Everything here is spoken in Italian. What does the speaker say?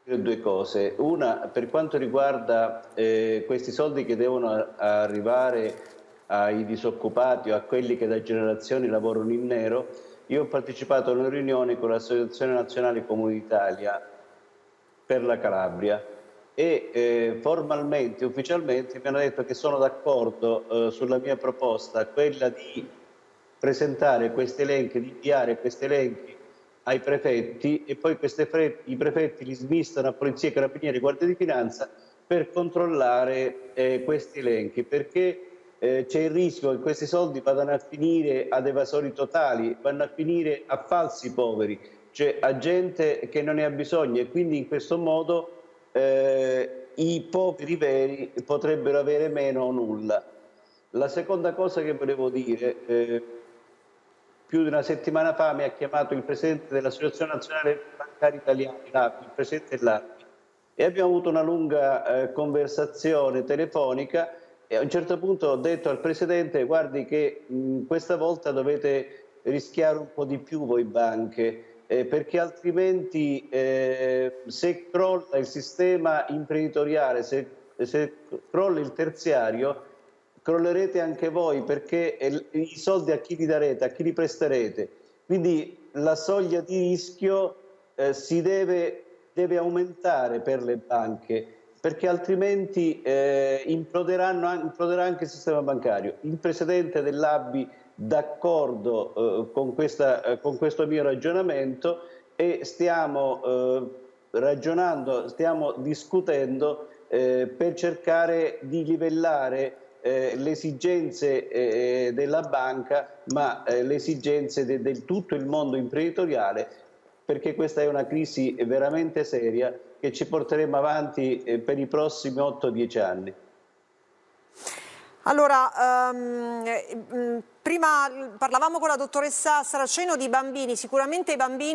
dire due cose. Una, per quanto riguarda questi soldi che devono arrivare ai disoccupati o a quelli che da generazioni lavorano in nero, io ho partecipato a una riunione con l'Associazione Nazionale Comuni d'Italia per la Calabria e formalmente, ufficialmente mi hanno detto che sono d'accordo sulla mia proposta, quella di presentare questi elenchi, di inviare questi elenchi ai prefetti e poi i prefetti li smistano a Polizia, Carabinieri e Guardia di Finanza per controllare questi elenchi, perché c'è il rischio che questi soldi vadano a finire ad evasori totali, vanno a finire a falsi poveri, cioè a gente che non ne ha bisogno, e quindi in questo modo i poveri veri potrebbero avere meno o nulla. La seconda cosa che volevo dire, più di una settimana fa mi ha chiamato il presidente dell'Associazione Nazionale Bancari Italiani, l'ABI, il presidente dell'ABI, e abbiamo avuto una lunga conversazione telefonica e a un certo punto ho detto al presidente: guardi che questa volta dovete rischiare un po' di più voi banche, perché altrimenti se crolla il sistema imprenditoriale, se crolla il terziario, crollerete anche voi, perché i soldi a chi li darete, a chi li presterete. Quindi la soglia di rischio deve aumentare per le banche, perché altrimenti imploderà anche il sistema bancario. Il presidente dell'ABI d'accordo con questo mio ragionamento, e stiamo ragionando, stiamo discutendo per cercare di livellare le esigenze della banca, ma le esigenze di tutto il mondo imprenditoriale, perché questa è una crisi veramente seria che ci porteremo avanti per i prossimi 8-10 anni. Allora, prima parlavamo con la dottoressa Saraceno di bambini, sicuramente i bambini